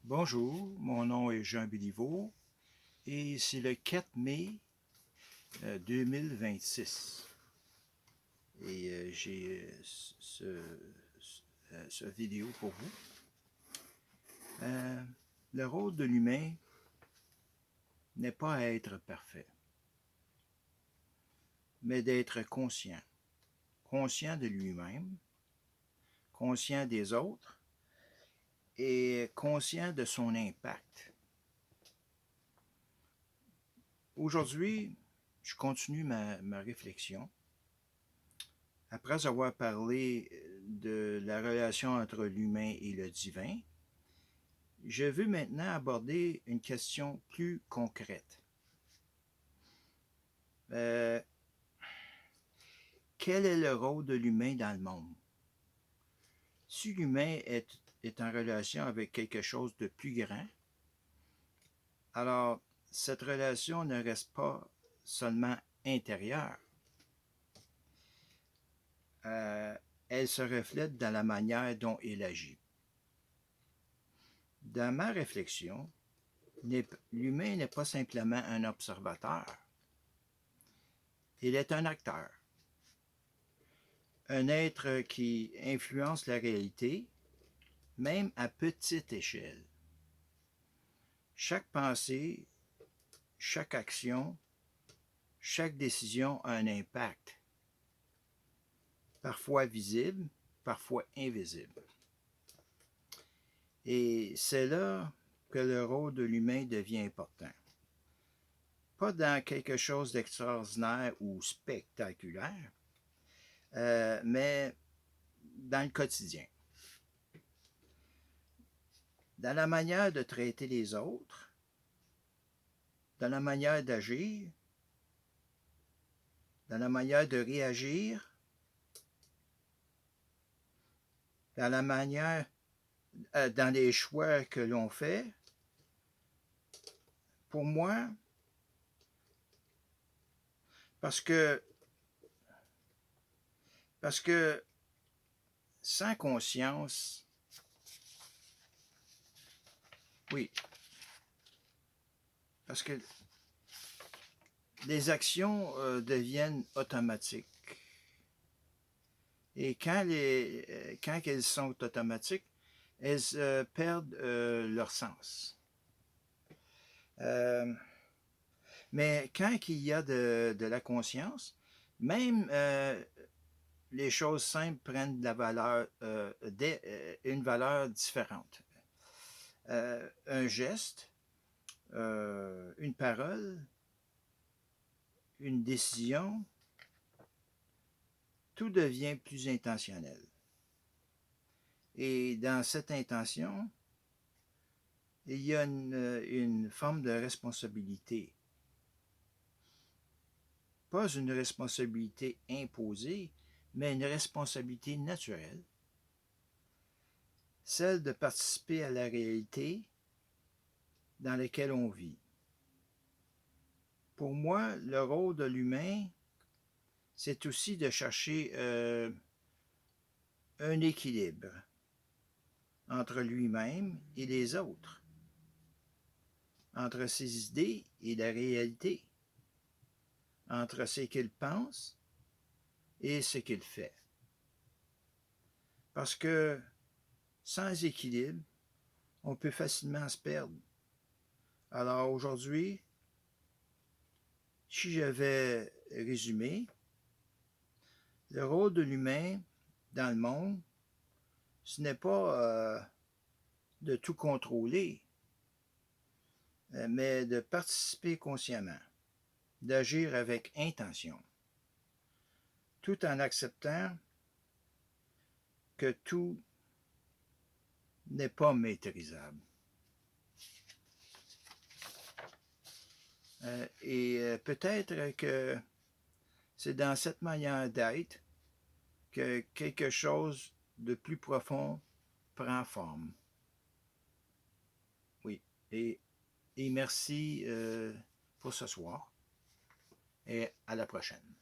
Bonjour, mon nom est Jean Béliveau et c'est le 4 mai 2026. Et j'ai ce vidéo pour vous. Euh, le rôle de l'humain n'est pas à être parfait, mais d'être conscient. Conscient de lui-même, conscient des autres et conscient de son impact. Aujourd'hui, je continue ma réflexion. Après avoir parlé de la relation entre l'humain et le divin, je veux maintenant aborder une question plus concrète. Euh, Quel est le rôle de l'humain dans le monde? Si l'humain est en relation avec quelque chose de plus grand, alors cette relation ne reste pas seulement intérieure. Elle se reflète dans la manière dont il agit. Dans ma réflexion, l'humain n'est pas simplement un observateur. Il est un acteur, un être qui influence la réalité, même à petite échelle. Chaque pensée, chaque action, chaque décision a un impact, parfois visible, parfois invisible. Et c'est là que le rôle de l'humain devient important. Pas dans quelque chose d'extraordinaire ou spectaculaire, mais dans le quotidien. Dans la manière de traiter les autres, dans la manière d'agir, dans la manière de réagir, dans la manière, dans les choix que l'on fait. Pour moi, parce que, parce que sans conscience, oui, parce que les actions deviennent automatiques. Et quand elles sont automatiques, elles perdent leur sens. Mais quand il y a de la conscience, même les choses simples prennent de la valeur, une valeur différente. Un geste, une parole, une décision, tout devient plus intentionnel. Et dans cette intention, il y a une forme de responsabilité. Pas une responsabilité imposée, mais une responsabilité naturelle. Celle de participer à la réalité dans laquelle on vit. Pour moi, le rôle de l'humain, c'est aussi de chercher un équilibre entre lui-même et les autres, entre ses idées et la réalité, entre ce qu'il pense et ce qu'il fait. Parce que sans équilibre, on peut facilement se perdre. Alors aujourd'hui, si je vais résumer, le rôle de l'humain dans le monde, ce n'est pas de tout contrôler, mais de participer consciemment, d'agir avec intention, tout en acceptant que tout n'est pas maîtrisable. Et peut-être que c'est dans cette manière d'être que quelque chose de plus profond prend forme. Oui. Et merci pour ce soir et à la prochaine.